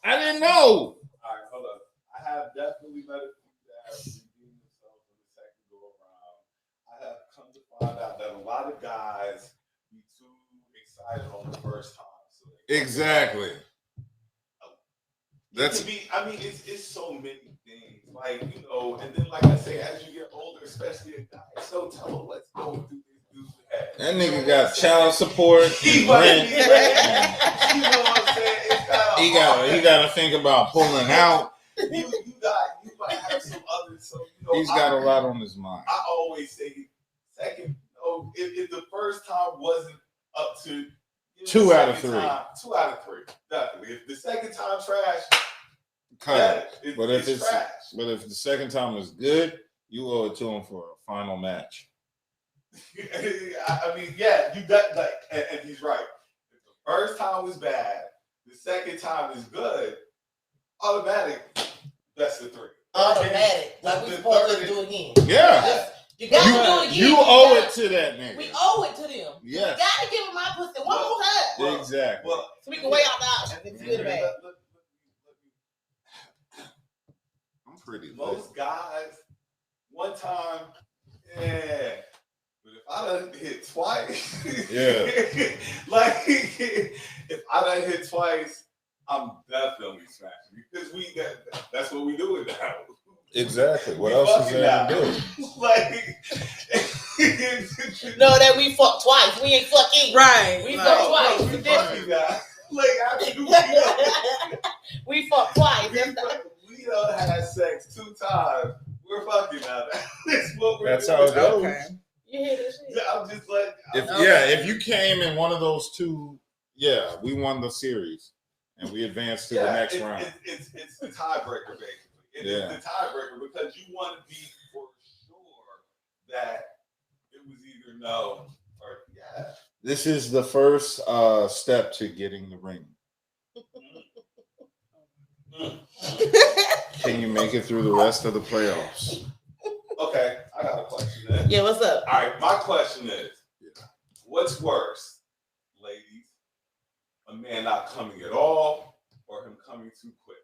I didn't know. All right, hold up. I have definitely met a few that have redeemed themselves for the second go around. I have come to find out that a lot of guys be too excited on the first time. So exactly. It's so many things. Like, you know, and then like I say, as you get older, especially a guy, so tell him, let's go through this dude's head. That nigga got child support. Rent. You know what I'm saying? He got to think about pulling out. You might have some others. So, you know, He's got a lot on his mind. I always say, second, if the first time wasn't up to 2 out of 3. 2 out of 3, definitely. If the second time trash, cut it. But if it's trash. But if the second time is good, you owe it to him for a final match. I mean, yeah, you got like, and he's right. If the first time was bad, the second time is good. Automatic, that's the 3. Automatic, like we supposed to do again. Yeah. You got to do it again. You owe it to that nigga. We owe it to them. Yes. You got to give them my pussy one more time. Exactly. Well, so we can weigh out the options. It's good or bad. I'm pretty lit. Most guys, one time, yeah. But if I done hit twice, yeah. like if I done hit twice, I'm definitely smashing because that's what we do now. Exactly. What else is there to do? Like, no, that we fuck twice. We ain't fucking. Right. We fuck twice. We fucking now. Like, we fuck twice. We don't have sex 2 times. We're fucking now. That's what we're That's doing. how it goes. Okay. You hear this shit? I'm just like, If you came in one of those two, we won the series and we advanced to the next round. It's the tiebreaker, basically. It's the tiebreaker because you want to be for sure that it was either no or yeah. This is the first step to getting the ring. Can you make it through the rest of the playoffs? Okay, I got a question then. Yeah, what's up? All right, my question is, what's worse, ladies? A man not coming at all or him coming too quick?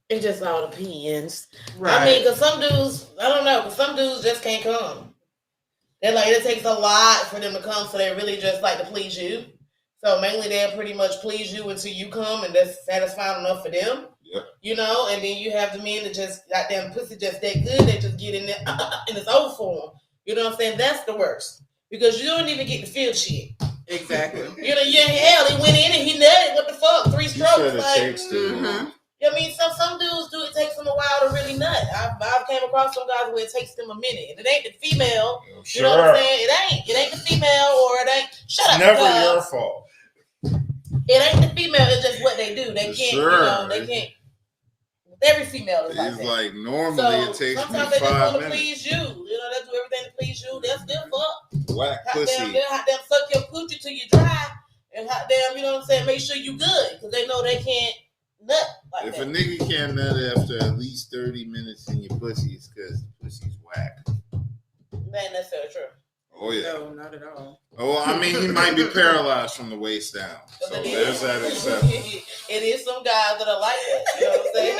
It just all depends. Right. I mean, because some dudes, I don't know, because some dudes just can't come. They're like, it takes a lot for them to come, so they really just like to please you. So mainly they'll pretty much please you until you come, and that's satisfying enough for them. Yep. You know, and then you have the men that just got them pussy just that good, they just get in there and it's over for them. You know what I'm saying? That's the worst. Because you don't even get to feel shit. Exactly. You know, hell, he went in and he nutted. What the fuck? 3 strokes. You said it like, takes to. I mean, some dudes do. It takes them a while to really nut. I've came across some guys where it takes them a minute, and it ain't the female. Sure. You know what I'm saying? It ain't the female, or it ain't. Shut up. Never your fault. It ain't the female. It's just what they do. They can't. Sure. You know, they can't. Every female is like It's that. like normally it takes me sometimes they just 5 want to minutes. please you. You know, they do everything to please you. That's their fuck. Whack Hot pussy. damn, suck your coochie till you dry, and hot damn, you know what I'm saying? Make sure you good, because they know they can't nut like If that. a nigga can't nut after at least 30 minutes in your pussy, it's because the pussy's whack. That ain't necessarily true. Oh yeah. No, not at all. Oh, I mean, he might be paralyzed from the waist down. So there's that exception. It is some guys that are like that. You know what I'm saying?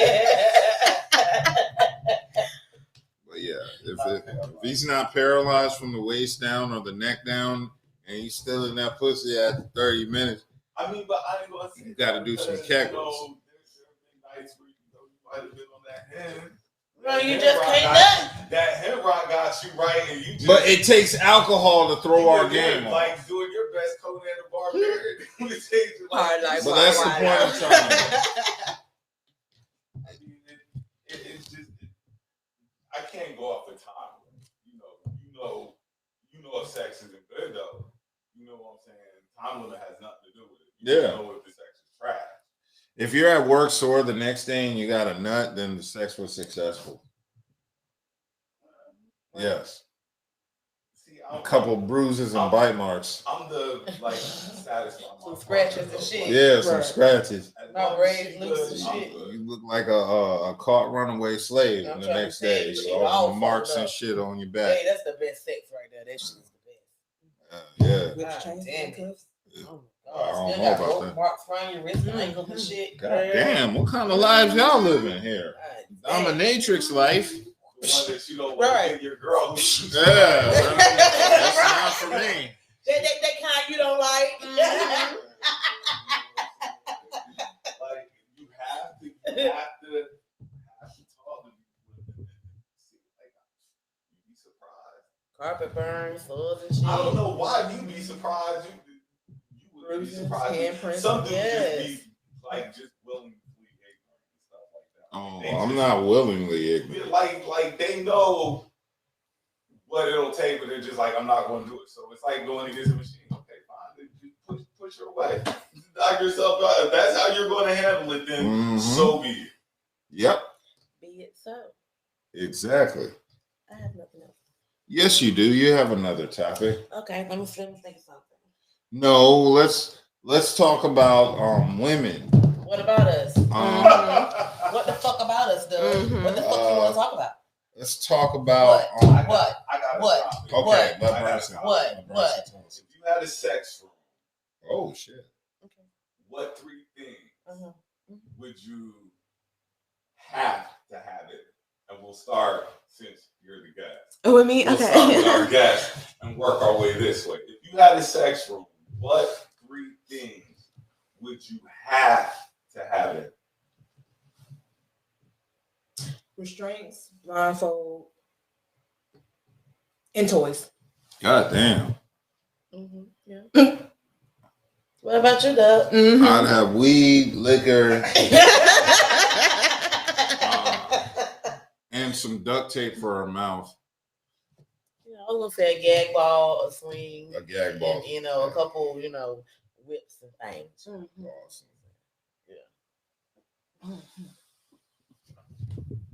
But yeah, if he's not paralyzed from the waist down or the neck down, and he's still in that pussy after 30 minutes, I mean, but I ain't gonna say you got to do some kegels. There's been nights where you might have been on that hand. No, you just can't nut. That head rock got you right, and you just. But it takes alcohol to throw our game on. Like doing your best Conan the Barbarian. But that's the point I'm trying to. I mean, it's just. I can't go off the time. You know if sex isn't good though. You know what I'm saying? Time limit has nothing to do with it. You know if the sex is trash. If you're at work sore the next day and you got a nut, then the sex was successful. Yes. See, A couple bruises and bite marks. I'm the satisfied. Some scratches and shit. Yeah, some scratches. My braids loose and shit. You look like a caught runaway slave the next day. All the marks and shit on your back. Hey, that's the best sex right there. That shit's the best. Yeah. With chains and cuffs. I don't know about that. Marks around your wrist and ankles and shit. God damn, what kind of lives y'all living here? Dominatrix life. The one that you don't want to get your girl. Yeah, that's not for me. That kind you don't like. Like you have to talk to people. Like you'd be surprised. Carpet burns, sores and shit. I don't know why you'd be surprised. You would be surprised. Some dudes just be like just willingly ignorant and stuff like that. Oh, I'm not willingly ignorant. Like they know what it'll take, but they're just like, I'm not going to do it. So it's like going against a machine. Okay, fine. Just push your way. Knock yourself out. If that's how you're going to handle it, then so be it. Yep. Be it so. Exactly. I have nothing else. Yes, you do. You have another topic. Okay, let me think of something. No, let's talk about women. What about us? What the fuck about us, dude? What the fuck you want to talk about? Let's talk about what? Okay, If you had a sex room, oh shit. Okay. What 3 things would you have to have it? And we'll start since you're the guest. Oh, with me? We'll Okay. start with our guest and work our way this way. If you had a sex room, what 3 things restraints, blindfold, and toys. God damn. Mm-hmm. Yeah. What about you, Doug? Mm-hmm. I'd have weed, liquor, and some duct tape for her mouth. I was gonna say a gag ball, a swing, A gag ball. and a couple, whips and things. Mm-hmm. Awesome.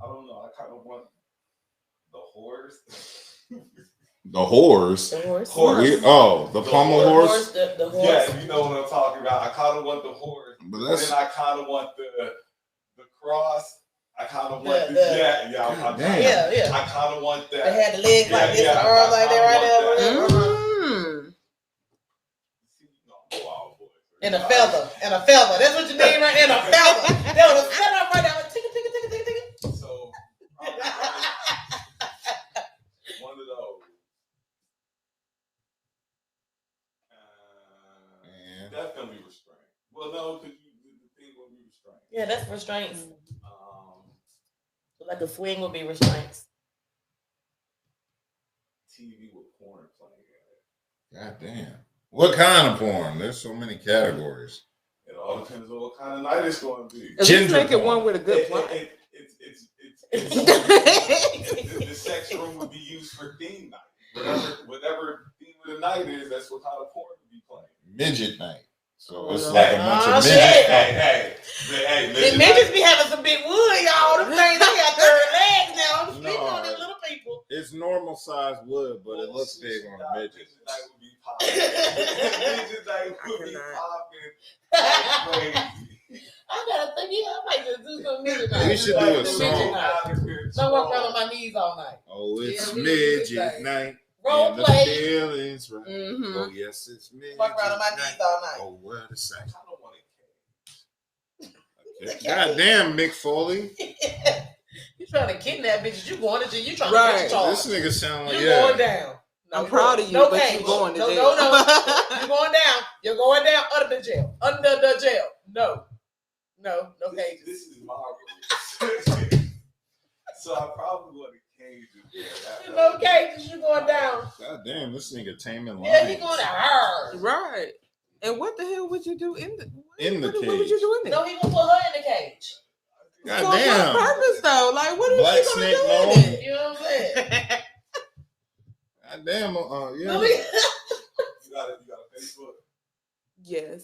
I don't know. I kind of want the horse. The whores. The horse. The pommel horse. The horse. Yeah, you know what I'm talking about. I kind of want the horse, But then that's I kind of want the cross. I kind of want Yeah. I kind of want that. They had the legs like this, and the arms like that right there. And a feather. That's what you need right there. And a feather. That was set up right there. Tick. So one of those. Definitely restrained. Well, no, because the thing will be restrained. Yeah, that's restraints. Like a swing would be restraints. TV with porn playing in it. God damn. What kind of porn? There's so many categories. It all depends on what kind of night it's going to be. At least make it one with a good plot. The sex room would be used for theme night. Whatever theme of the night is, that's what kind of porn would be playing. Midget night. So it's like a bunch of midgets. Hey, midgets be having some big wood, y'all. Them things, they got third legs now. I'm speaking on them little people. It's normal size wood, but it looks big on a midget. Midget night would be popping. Midget night would be popping. I gotta think, I might just do some midget night. We should do a song. Don't walk around on my knees all night. Oh, it's midget night. Role and play. The feelings right. Mm-hmm. Oh, yes, it's midget Walk around on my knees all night. Oh, what a sight. I don't want Okay. God damn, Mick Foley. You trying to kidnap bitches. You going to jail. You trying to Right. get charged. This nigga sound like, You're going down. I'm proud of you, no but cage. you're going to jail. No. You're going down. You're going down under the jail. Under the jail. No cages. This is marvelous. So I probably want a cage in there. No cages. You going down. God damn, this nigga taming lions. Yeah, he going down. Right. And what the hell would you do in the cage? What would you do in there? No, he gonna put her in the cage. God For damn. what purpose though? Like, what is Black she gonna snake do moan. with it? You know what I'm saying? God damn, yeah. You got a Facebook? Yes.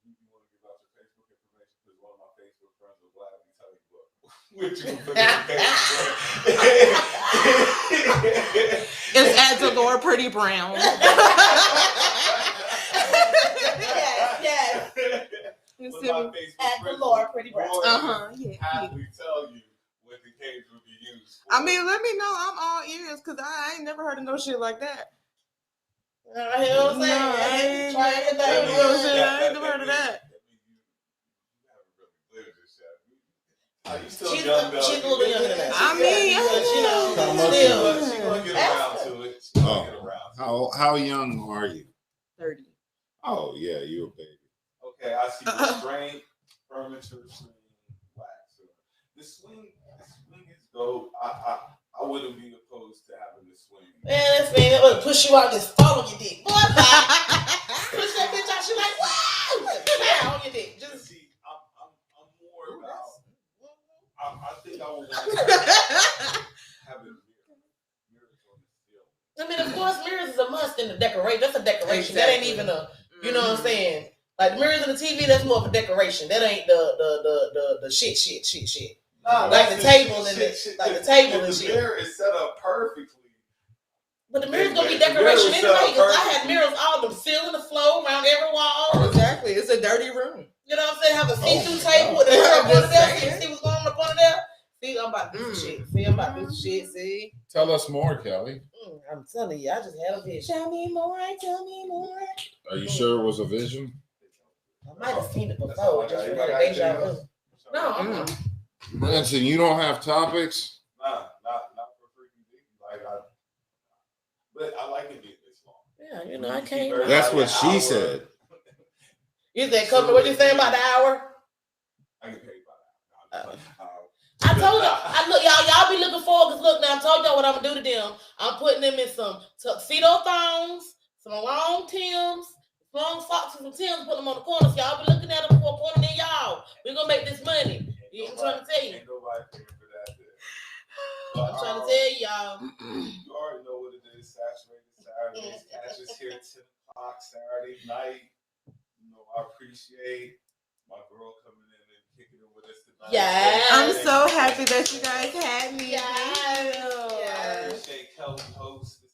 You want to give out your Facebook information because one of my Facebook friends will gladly tell you what you put in Facebook. It's at Delora Pretty Brown. Yes. One of my Facebook At friends Delora Pretty Brown. Yeah. happily tell you what the cage would be used for. I mean, let me know. I'm all ears because I ain't never heard of no shit like that. You know what I'm saying? No, I ain't- Try everything. You know what I'm saying? I ain't never heard of that. You still She's young, though. a little younger than that. I mean, She's gonna get around to it. She's gonna get around to it. How young are you? 30. Oh, yeah, you a baby. Okay, I see restraint, furniture, swing, wax. The swing is dope. I wouldn't be opposed to having the swing. Man, this man that would push you out, just fall on your dick. Boy, push that bitch out. She like, wow, yeah, on your dick. Just See, I'm more about. I think I would want to have mirrors on the ceiling. I mean, of course, mirrors is a must in the decoration. That's a decoration. That ain't even a, you know what I'm saying? Like the mirrors on the TV, that's more of a decoration. That ain't the shit. Nah, Like the table and the table and the shit. mirror is set up perfectly. But the mirror's gonna be The decoration mirror's anyway. Because I perfect. had mirrors all the ceiling, the floor, around every wall. Exactly. It's a dirty room. You know what I'm saying? Have a see-through table with a I'm mirror up just under there. saying. See what's going on up under there. See, I'm about to do some shit. See, I'm about to do some shit. See, Tell us more, Kelly. I'm telling you, I just had a vision. Tell me more. Are you sure it was a vision? I might have seen it before. Just for the deja vu. No, I'm not. Branson, you don't have topics? Nah, not for freaking dick. But I like it being this long. Yeah, you know, I can't. That's what she said. You said, "Come what you say about the hour?" I get paid by that. I told y'all. Look, y'all I told y'all what I'm gonna do to them. I'm putting them in some tuxedo thongs, some long Tims, long socks, and some Tims. Put them on the corners. Y'all be looking at them for a corner than y'all. We're gonna make this money. I'm trying to tell you. Ain't nobody paying for that. I'm trying to tell y'all. You already know what it is. Saturated Saturdays. Catch us here 10 o'clock Saturday night. You know, I appreciate my girl coming in and kicking it with us tonight. Yeah. I'm so happy that you guys had me. Yeah. I appreciate Kelly hosting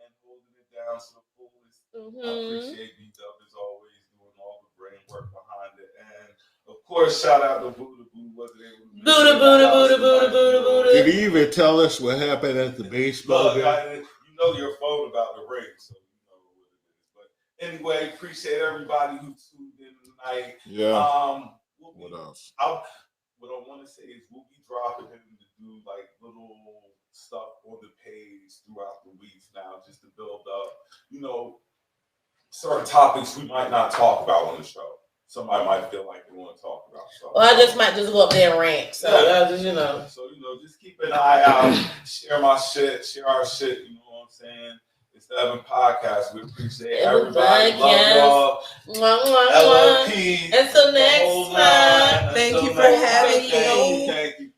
and holding it down to the fullest. I appreciate B-Dub as always doing all the brain work behind it. And of course, shout out to Buddha Boo. Wasn't able to Buddha. Did he even tell us what happened at the baseball game? You know your phone about the ring, so you know what it is. But anyway, appreciate everybody who tuned in tonight. Yeah. What else? What I want to say is we'll be dropping him to do like little stuff on the page throughout the weeks now, just to build up, you know, certain topics we might not talk about on the show. Somebody might feel like they want to talk about something. Well, I just might just go up there and rant. So, just, you know. So, you know, just keep an eye out. Share my shit. Share our shit. You know what I'm saying? It's the Evan Podcast. We appreciate everybody. Love y'all. LLP. Until next time. Thank you for having me. Thank you.